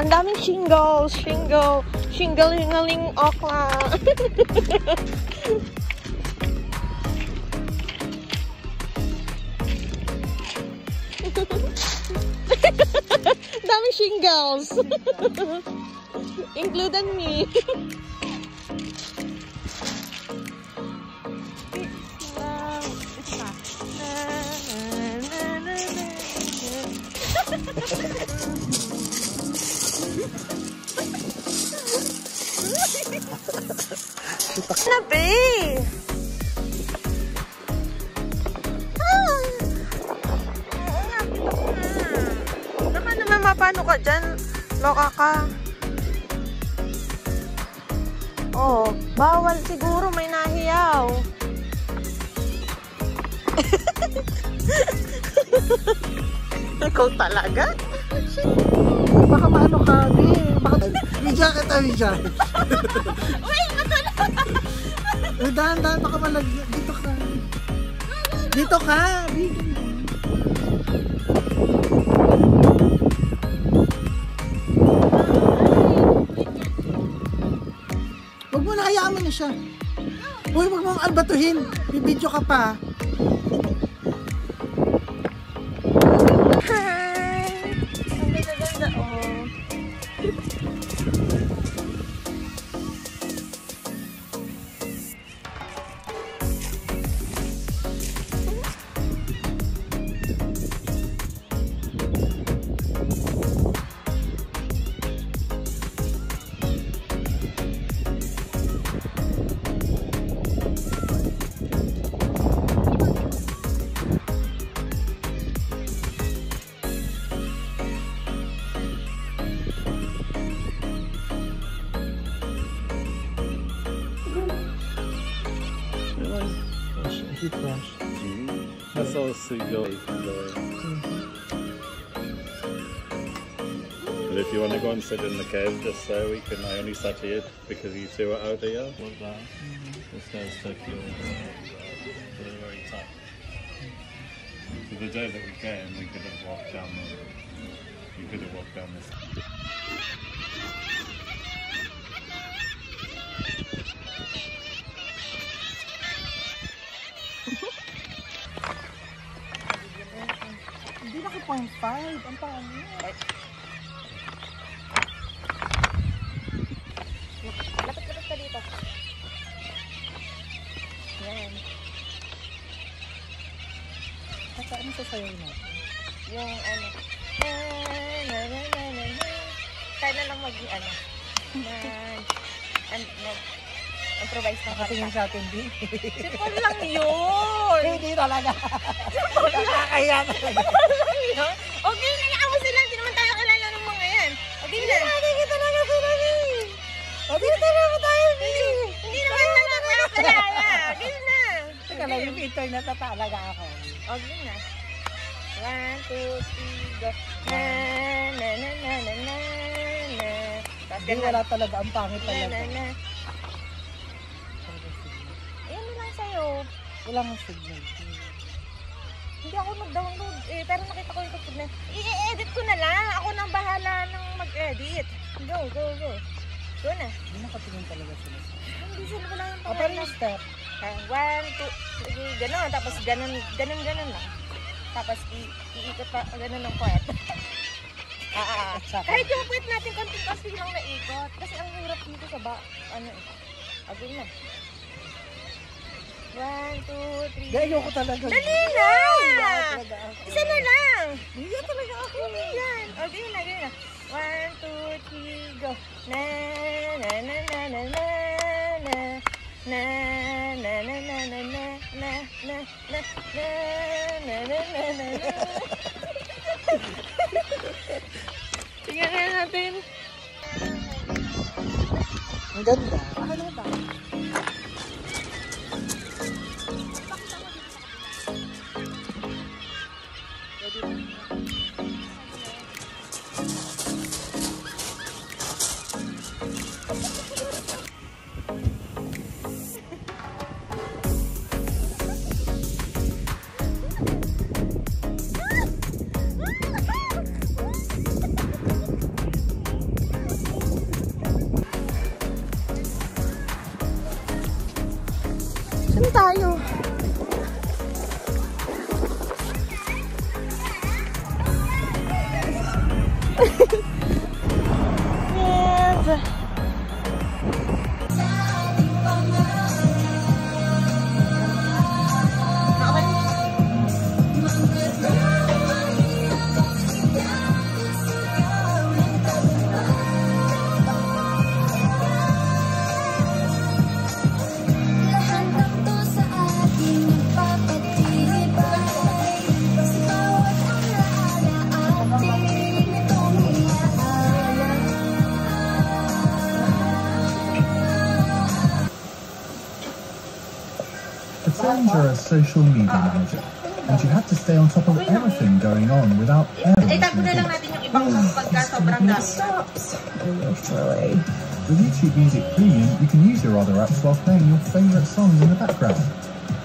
Ang daming shingles. Shingle-hingaling okla. Daming shingles. Including me. Nabi! Baka naman mapano ka dyan. Loka ka. Oh, bawal siguro, may nahiyaw. Ikaw talaga? Baka maano ka, may jacket tayo, may jacket. Uy, Dahan-dahan, baka malag... Dito ka. Dito ka. Huwag mo na, hayaan mo na siya. Uy, huwag mong albatuhin. Bibidyo ka pa. hi! Ang ganda-ganda, oh. That's all seagull you can go in. But if you want to go and sit in the cave just so I only sat here because you two are out here. What's that? This guy's taking you to the very top. So the day that we came, we could have walked down this. Hindi na ka 0.5. Ang pangit. Lapit-lapit ka dito. Yan. Kasi ano sasayaw natin? Yung ano. Kaya na lang mag-ano. Improvise ng Nakatingin kanta. sa atin, di? Simple lang yun! Hindi talaga. Nakakaya talaga. Okay, kailangan mo sila. Hindi naman tayo kilala ng mga yan. Okay na. Hindi talaga sila, di. Hindi talaga tayo, di. Hindi naman tayo kilala. Okay na. Teka lang, yung internet na talaga ako. Okay na. 1, 2, 3, go. Na, na, na, na, na, na, na. Tapos Hindi, wala talaga. Ang pangit na, talaga. na, na. Ayan na lang sa'yo. Wala mong signal. Hindi ako nag-download eh, pero nakita ko yung tugtog na. I-edit ko na lang. Ako nang bahala ng mag-edit. Go, go, go. Go na. Hindi nakatingin talaga sila. Hindi sila wala yung O, pero yung step. 1, 2, gano'n. Tapos gano'n lang. Tapos iikot pa, gano'n ng puwet. Kahit yung puwet natin konting kasi lang naikot. Kasi ang hirap dito sa ano eh. Agad na. 1, 2, 3. Hindi, ayoko talaga. Dali na! Talaga ako. Isa na lang! Hindi talaga ako. Hindi yan. O, gano'n na, gano'n na. 1, 2, 3, go. Na, na, na, na, na, na, na. Na, na, na, na, na, na, na, na, na, na, na, na, na, na. Tingnan na natin. Ang ganda. Ano ba? tayo. Friends are a social media manager, and you have to stay on top of everything going on without errors. Stops. Literally. With YouTube Music Premium, you can use your other apps while playing your favourite songs in the background.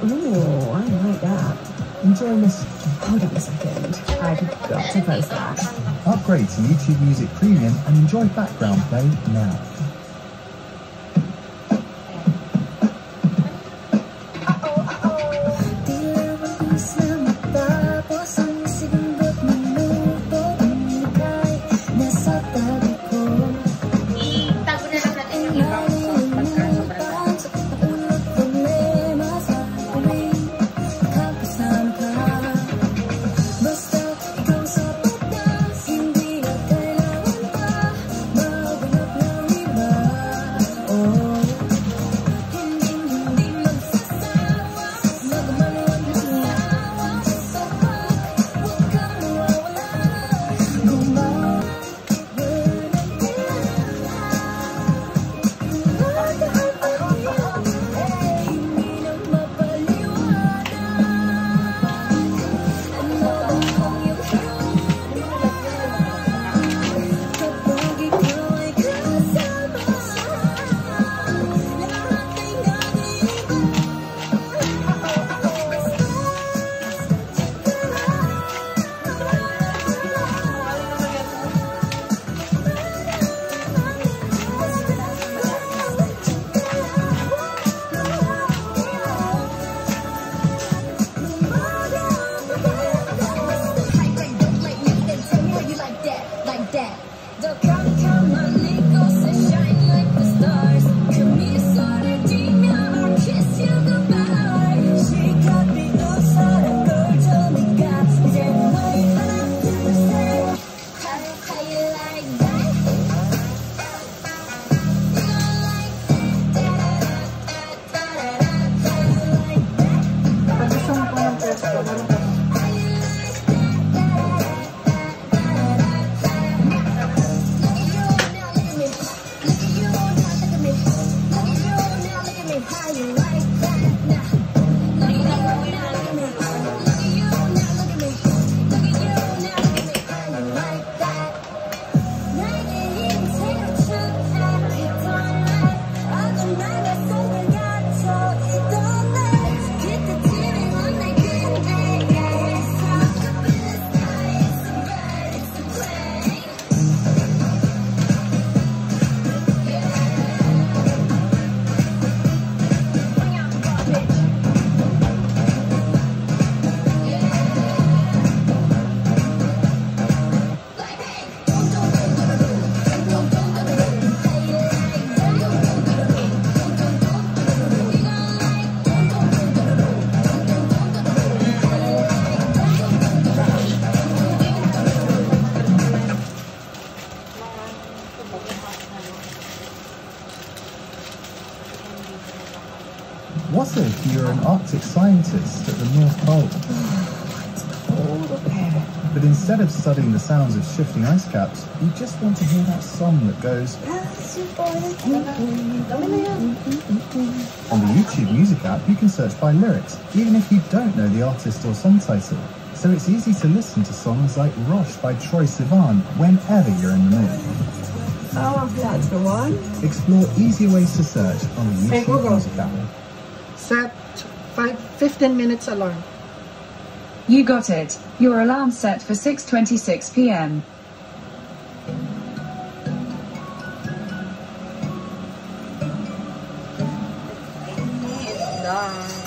Ooh, I like that. Enjoy this. Hold on a second. I've got to post that. Upgrade to YouTube Music Premium and enjoy background play now. What if you're an Arctic scientist at the North Pole? But instead of studying the sounds of shifting ice caps, you just want to hear that song that goes... On the YouTube Music app, you can search by lyrics, even if you don't know the artist or song title. So it's easy to listen to songs like Roche by Troye Sivan whenever you're in the mood. Oh, that's the one. Explore easier ways to search on the YouTube Music app. Set 15 minutes alarm. You got it. Your alarm set for 6:26 p.m. Done.